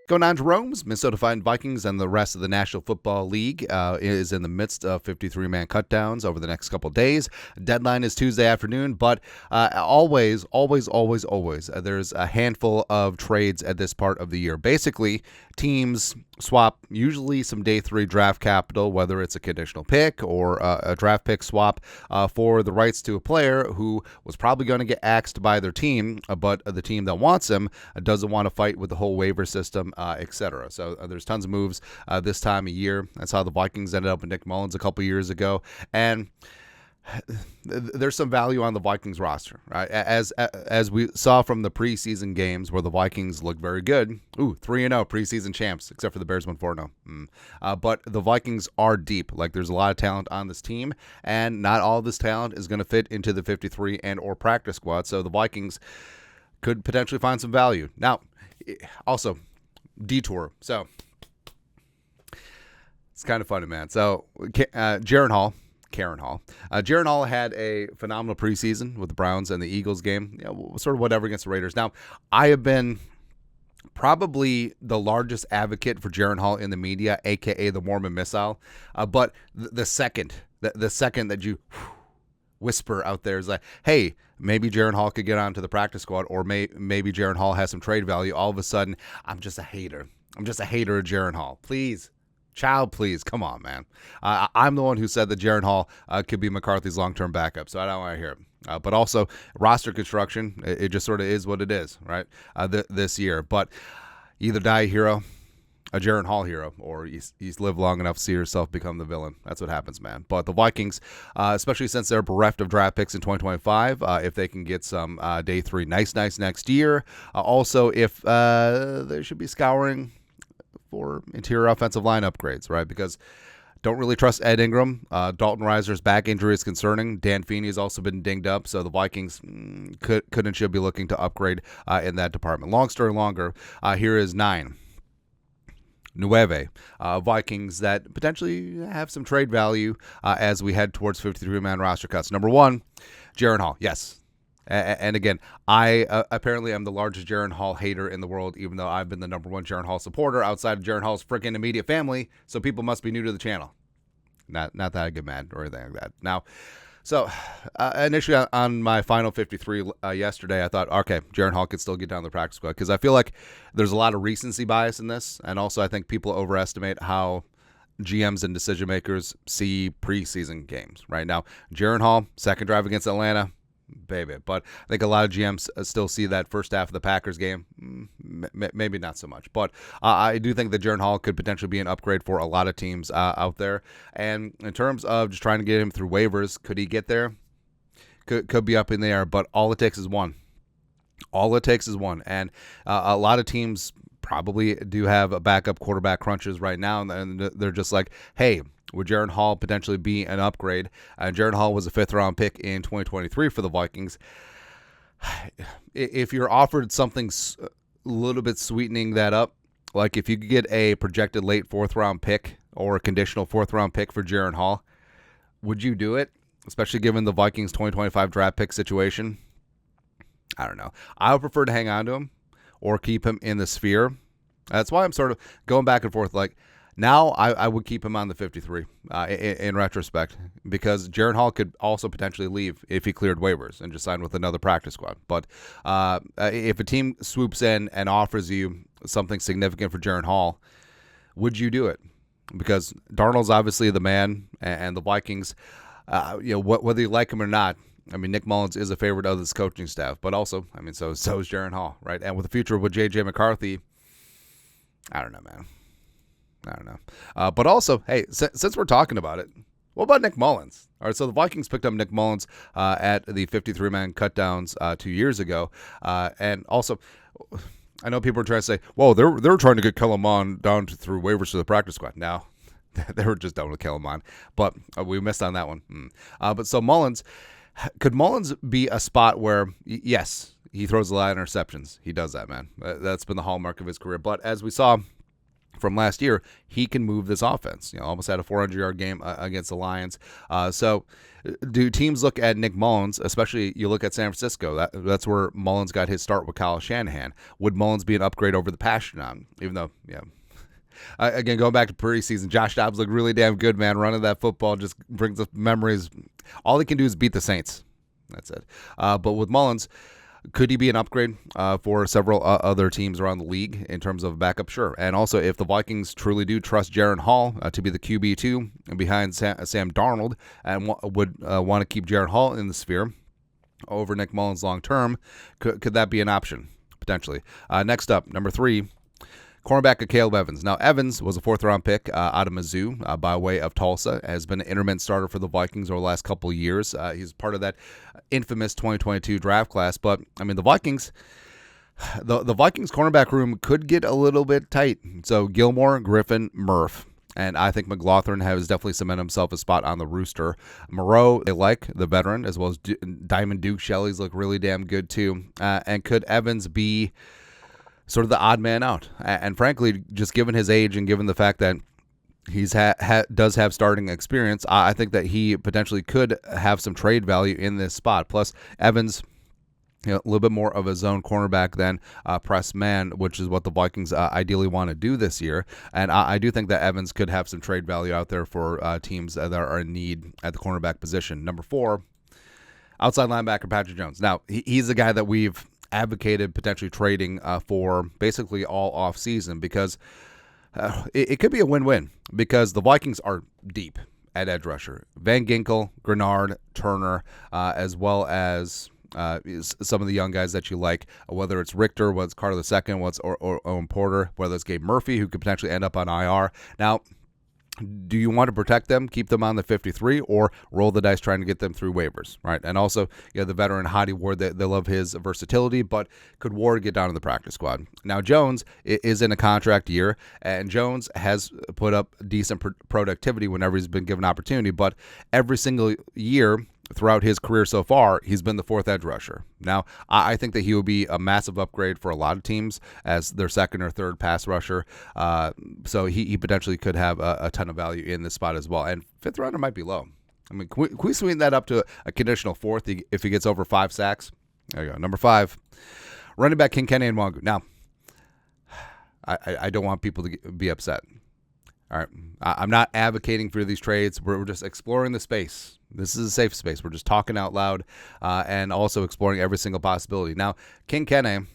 Going on to Jerome's, Minnesota Vikings and the rest of the National Football League is in the midst of 53-man cutdowns over the next couple days. Deadline is Tuesday afternoon, but always, there's a handful of trades at this part of the year. Basically, teams swap usually some day 3 draft capital, whether it's a conditional pick or a draft pick swap for the rights to a player who was probably going to get axed by their team, but the team that wants him doesn't want to fight with the whole waiver system, etc. So there's tons of moves this time of year. That's how the Vikings ended up with Nick Mullens a couple years ago, and there's some value on the Vikings roster, right? As we saw from the preseason games where the Vikings looked very good. 3-0 preseason champs, except for the Bears went 4-0. But the Vikings are deep. Like, there's a lot of talent on this team, and not all of this talent is going to fit into the 53 and or practice squad. So the Vikings could potentially find some value. Now, also, detour. So it's kind of funny, man. So Jaren Hall. Jaren Hall had a phenomenal preseason with the Browns and the Eagles game, sort of whatever against the Raiders. Now, I have been probably the largest advocate for Jaren Hall in the media, a.k.a. the Mormon missile. But the second that you whisper out there is like, hey, maybe Jaren Hall could get onto the practice squad, or maybe Jaren Hall has some trade value, all of a sudden, I'm just a hater. I'm just a hater of Jaren Hall. Please. Child, please, come on, man. I'm the one who said that Jaren Hall could be McCarthy's long-term backup, so I don't want to hear it. But also, roster construction, it just sort of is what it is, right, this year. But either die a hero, a Jaren Hall hero, or you live long enough to see yourself become the villain. That's what happens, man. But the Vikings, especially since they're bereft of draft picks in 2025, if they can get some day 3 nice next year. Also, if they should be scouring for interior offensive line upgrades, right? Because don't really trust Ed Ingram. Dalton Reiser's back injury is concerning. Dan Feeney has also been dinged up, so the Vikings could and should be looking to upgrade in that department. Long story longer, here is 9. Vikings that potentially have some trade value as we head towards 53-man roster cuts. Number 1, Jaren Hall. Yes. And again, I apparently am the largest Jaren Hall hater in the world, even though I've been the number 1 Jaren Hall supporter outside of Jaren Hall's freaking immediate family, so people must be new to the channel. Not that I get mad or anything like that. Now, so initially on my final 53 yesterday, I thought, okay, Jaren Hall could still get down the practice squad, because I feel like there's a lot of recency bias in this, and also I think people overestimate how GMs and decision makers see preseason games. Right now, Jaren Hall, second drive against Atlanta, baby. But I think a lot of GMs still see that first half of the Packers game. Maybe not so much. But I do think that Jaren Hall could potentially be an upgrade for a lot of teams out there. And in terms of just trying to get him through waivers, could he get there? Could be up in the air, but all it takes is one. And a lot of teams probably do have a backup quarterback crunches right now, and they're just like, hey, would Jaren Hall potentially be an upgrade? Jaren Hall was a 5th-round pick in 2023 for the Vikings. If you're offered something a little bit sweetening that up, like if you could get a projected late 4th-round pick or a conditional 4th-round pick for Jaren Hall, would you do it? Especially given the Vikings 2025 draft pick situation? I don't know. I would prefer to hang on to him or keep him in the sphere. That's why I'm sort of going back and forth. Like, now I would keep him on the 53 in retrospect, because Jaren Hall could also potentially leave if he cleared waivers and just signed with another practice squad. But if a team swoops in and offers you something significant for Jaren Hall, would you do it? Because Darnold's obviously the man, and the Vikings, whether you like him or not, I mean, Nick Mullens is a favorite of this coaching staff, but also, I mean, so is Jaren Hall, right? And with the future with J.J. McCarthy, I don't know, man. I don't know. But also, hey, since we're talking about it, what about Nick Mullens? All right, so the Vikings picked up Nick Mullens at the 53-man cutdowns 2 years ago. And also, I know people are trying to say, well, they're trying to get Kellerman down through waivers to the practice squad. No, they were just done with Kellerman. But we missed on that one. But so Mullens, could Mullens be a spot where, yes, he throws a lot of interceptions. He does that, man. That's been the hallmark of his career. But as we saw from last year, he can move this offense. Almost had a 400-yard game against the Lions. So do teams look at Nick Mullens, especially you look at San Francisco? That's where Mullens got his start with Kyle Shanahan. Would Mullens be an upgrade over the Passion? Even though, again, going back to preseason, Josh Dobbs looked really damn good, man. Running that football just brings up memories. All he can do is beat the Saints. That's it. But with Mullens, could he be an upgrade for several other teams around the league in terms of backup? Sure. And also, if the Vikings truly do trust Jaren Hall to be the QB2 and behind Sam Darnold and would want to keep Jaren Hall in the sphere over Nick Mullens long term, could that be an option? Potentially. Next up, number 3. Cornerback Caleb Evans. Now, Evans was a 4th-round pick out of Mizzou by way of Tulsa, has been an intermittent starter for the Vikings over the last couple of years. He's part of that infamous 2022 draft class. But, the Vikings, the Vikings cornerback room could get a little bit tight. So, Gilmore, Griffin, Murph. And I think McLaughlin has definitely cemented himself a spot on the rooster. Moreau, they like the veteran, as well as Diamond Duke Shelley's look really damn good, too. And could Evans be sort of the odd man out? And frankly, just given his age and given the fact that he's does have starting experience, I think that he potentially could have some trade value in this spot. Plus, Evans, a little bit more of a zone cornerback than press man, which is what the Vikings ideally want to do this year. And I do think that Evans could have some trade value out there for teams that are in need at the cornerback position. Number 4, outside linebacker Patrick Jones. Now, he's the guy that we've advocated potentially trading for basically all off season, because it could be a win-win, because the Vikings are deep at edge rusher. Van Ginkel, Grenard, Turner, as well as some of the young guys that you like, whether it's Richter, whether it's Carter II, whether it's Owen Porter, whether it's Gabe Murphy, who could potentially end up on IR. Now, do you want to protect them, keep them on the 53, or roll the dice trying to get them through waivers, right? And also, the veteran Hadi Ward, they love his versatility, but could Ward get down to the practice squad? Now, Jones is in a contract year, and Jones has put up decent productivity whenever he's been given opportunity, but every single year throughout his career so far, he's been the 4th edge rusher. Now, I think that he will be a massive upgrade for a lot of teams as their 2nd or 3rd pass rusher. So he potentially could have a ton of value in this spot as well. And 5th rounder might be low. Can we sweeten that up to a conditional 4th if he gets over 5 sacks? There you go. Number 5, running back Kinkenny and Wangu. Now, I don't want people to be upset. All right, I'm not advocating for these trades. We're just exploring the space. This is a safe space. We're just talking out loud and also exploring every single possibility. Now, Kinkenny,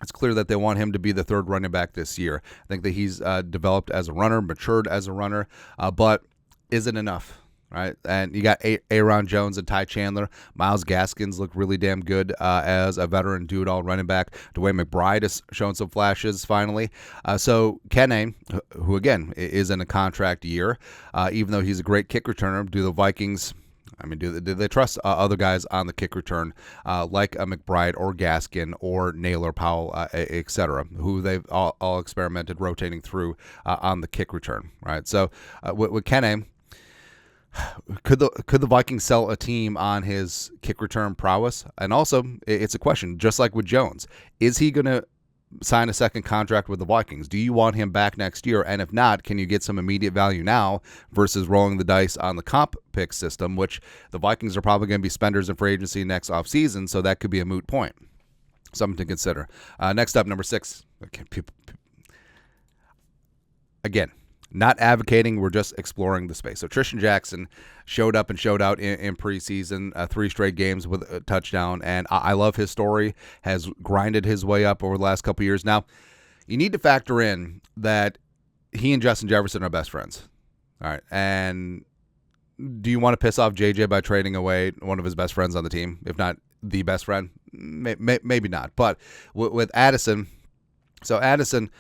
it's clear that they want him to be the 3rd running back this year. I think that he's developed as a runner, matured as a runner, but is it enough? Right, and you got Aaron Jones and Ty Chandler. Myles Gaskins look really damn good as a veteran do-it-all running back. DeWayne McBride has shown some flashes finally. So Kenny, who again is in a contract year, even though he's a great kick returner, do the Vikings? Do they trust other guys on the kick return like a McBride or Gaskin or Naylor Powell, etc., who they've all experimented rotating through on the kick return? Right, so with Kenny, could the Vikings sell a team on his kick return prowess? And also, it's a question, just like with Jones, is he going to sign a 2nd contract with the Vikings? Do you want him back next year? And if not, can you get some immediate value now versus rolling the dice on the comp pick system, which the Vikings are probably going to be spenders in free agency next offseason, so that could be a moot point. Something to consider. Next up, number 6. Again, not advocating, we're just exploring the space. So Tristan Jackson showed up and showed out in preseason, 3 straight games with a touchdown, and I love his story, has grinded his way up over the last couple of years. Now, you need to factor in that he and Justin Jefferson are best friends. All right, and do you want to piss off JJ by trading away one of his best friends on the team, if not the best friend? Maybe not. But with Addison, so Addison,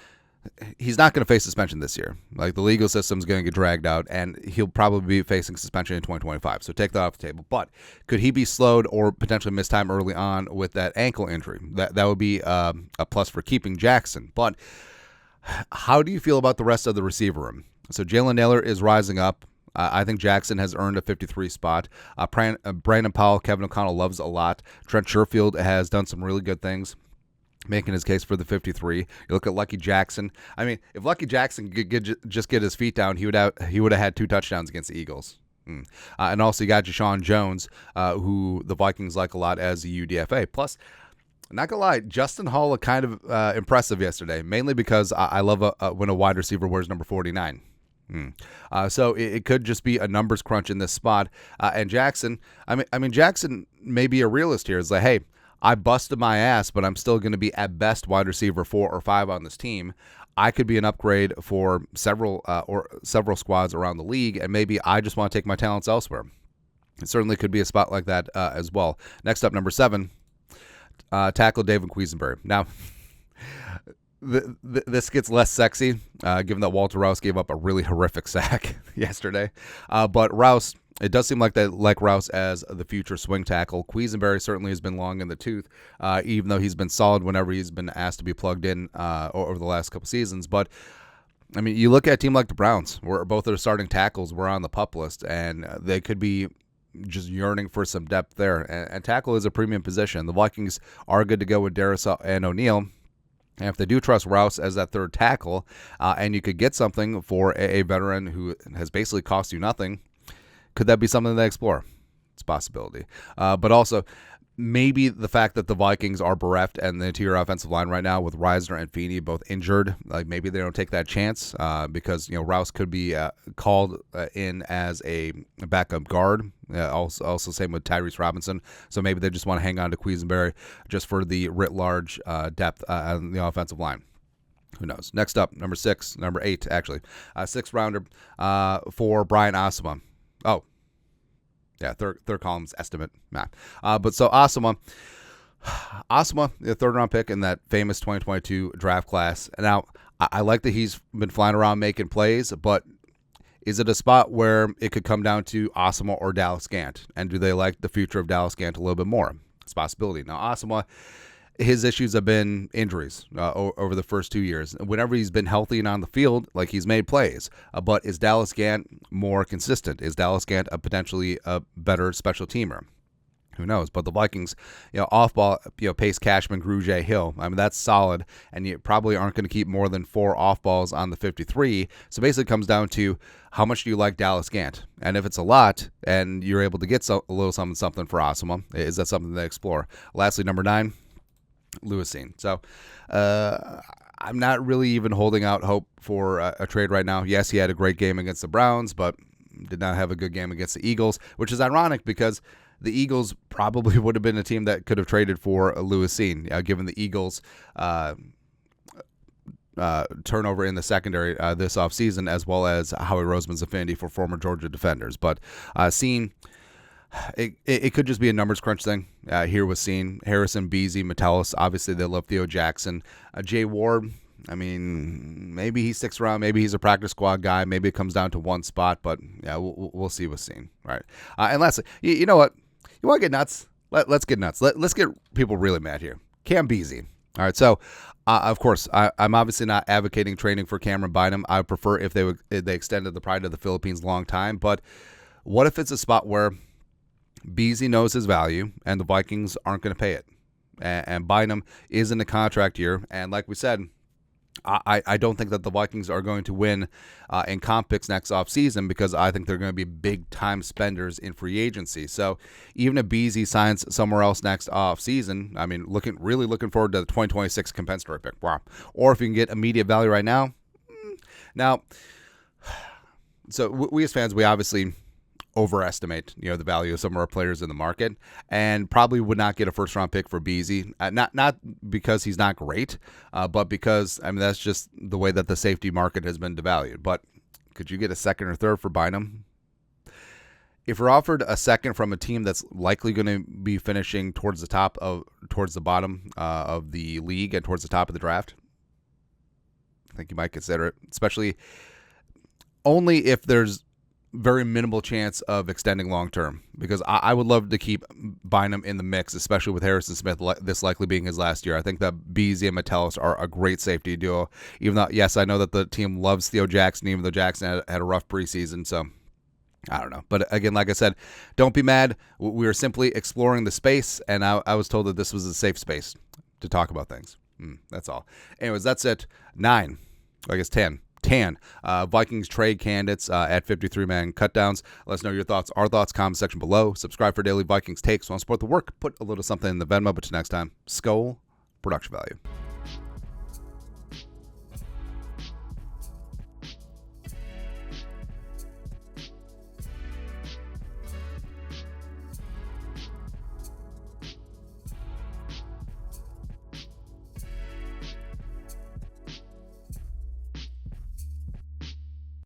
he's not going to face suspension this year. Like, the legal system's going to get dragged out, and he'll probably be facing suspension in 2025. So take that off the table. But could he be slowed or potentially miss time early on with that ankle injury? That would be a plus for keeping Jackson. But how do you feel about the rest of the receiver room? So Jalen Naylor is rising up. I think Jackson has earned a 53 spot. Brandon Powell, Kevin O'Connell loves a lot. Trent Sherfield has done some really good things. making his case for the 53. You look at Lucky Jackson. I mean, if Lucky Jackson could just get his feet down, he would have had 2 touchdowns against the Eagles. And also you got Deshaun Jones, who the Vikings like a lot as a UDFA. Plus, not gonna lie, Justin Hall looked kind of impressive yesterday, mainly because I love when a wide receiver wears number 49. So it could just be a numbers crunch in this spot. And Jackson, I mean Jackson may be a realist here. It's like, hey, I busted my ass, but I'm still going to be at best wide receiver 4 or 5 on this team. I could be an upgrade for several squads around the league, and maybe I just want to take my talents elsewhere. It certainly could be a spot like that as well. Next up, number 7, tackle David Quisenberry. Now, this gets less sexy, given that Walter Rouse gave up a really horrific sack yesterday. But Rouse, it does seem like they like Rouse as the future swing tackle. Quisenberry certainly has been long in the tooth, even though he's been solid whenever he's been asked to be plugged in over the last couple seasons. But, I mean, you look at a team like the Browns, where both their starting tackles were on the PUP list, and they could be just yearning for some depth there. And tackle is a premium position. The Vikings are good to go with Darius and O'Neal. And if they do trust Rouse as that third tackle, and you could get something for a veteran who has basically cost you nothing, could that be something they explore? It's a possibility. But also, maybe the fact that the Vikings are bereft and the interior offensive line right now with Reisner and Feeney both injured, like maybe they don't take that chance because Rouse could be called in as a backup guard. Also same with Tyrese Robinson. So maybe they just want to hang on to Quisenberry just for the writ large depth on the offensive line. Who knows? Next up, number 8 actually, 6th rounder for Brian Osama. Oh, yeah, third column's estimate math. But so Osama, the 3rd round pick in that famous 2022 draft class. Now, I like that he's been flying around making plays, but is it a spot where it could come down to Osama or Dallas Gant? And do they like the future of Dallas Gant a little bit more? It's a possibility. Now, Osama, his issues have been injuries over the first 2 years. Whenever he's been healthy and on the field, like he's made plays. But is Dallas Gant more consistent? Is Dallas Gant potentially a better special teamer? Who knows? But the Vikings, off ball, Pace, Cashman, Grugier, Hill. I mean, that's solid, and you probably aren't going to keep more than 4 off balls on the 53. So basically, it comes down to how much do you like Dallas Gant, and if it's a lot, and you're able to get a little something for Osama, is that something they explore? Lastly, number 9. Lewisine. So I'm not really even holding out hope for a trade right now. Yes, he had a great game against the Browns, but did not have a good game against the Eagles, which is ironic because the Eagles probably would have been a team that could have traded for Lewisine, given the Eagles' turnover in the secondary this offseason, as well as Howie Roseman's affinity for former Georgia defenders. But seeing... It could just be a numbers crunch thing here with seeing Harrison, Beasley, Metellus. Obviously, they love Theo Jackson. Jay Ward, I mean, maybe he sticks around. Maybe he's a practice squad guy. Maybe it comes down to one spot, but yeah, we'll see what's seen. Right. And lastly, you know what? You want to get nuts? Let's get nuts. Let's get people really mad here. Cam Beasley. All right, so of course, I'm obviously not advocating trading for Cameron Bynum. I would prefer if they extended the Pride of the Philippines long time, but what if it's a spot where Beasley knows his value, and the Vikings aren't going to pay it. And Bynum is in the contract year, and like we said, I don't think that the Vikings are going to win in comp picks next offseason because I think they're going to be big-time spenders in free agency. So even if Beasley signs somewhere else next offseason, I mean, really looking forward to the 2026 compensatory pick. Wow. Or if you can get immediate value right now. Now, so we as fans, we obviously overestimate, the value of some of our players in the market, and probably would not get a first-round pick for Beasley. Not because he's not great, but because that's just the way that the safety market has been devalued. But could you get a second or third for Bynum? If you're offered a second from a team that's likely going to be finishing towards the bottom of the league and towards the top of the draft, I think you might consider it, especially only if there's very minimal chance of extending long term, because I would love to keep Bynum in the mix, especially with Harrison Smith this likely being his last year. I think that Beasley and Metellus are a great safety duo, even though, yes, I know that the team loves Theo Jackson, even though Jackson had a rough preseason, so I don't know. But again, like I said, don't be mad. We were simply exploring the space, and I was told that this was a safe space to talk about things. That's all. Anyways, that's it. 9. I guess 10. Vikings trade candidates at 53-man cutdowns. Let us know your thoughts. Our thoughts, comment section below. Subscribe for daily Vikings takes. Want to support the work? Put a little something in the Venmo. But till next time, Skol, production value.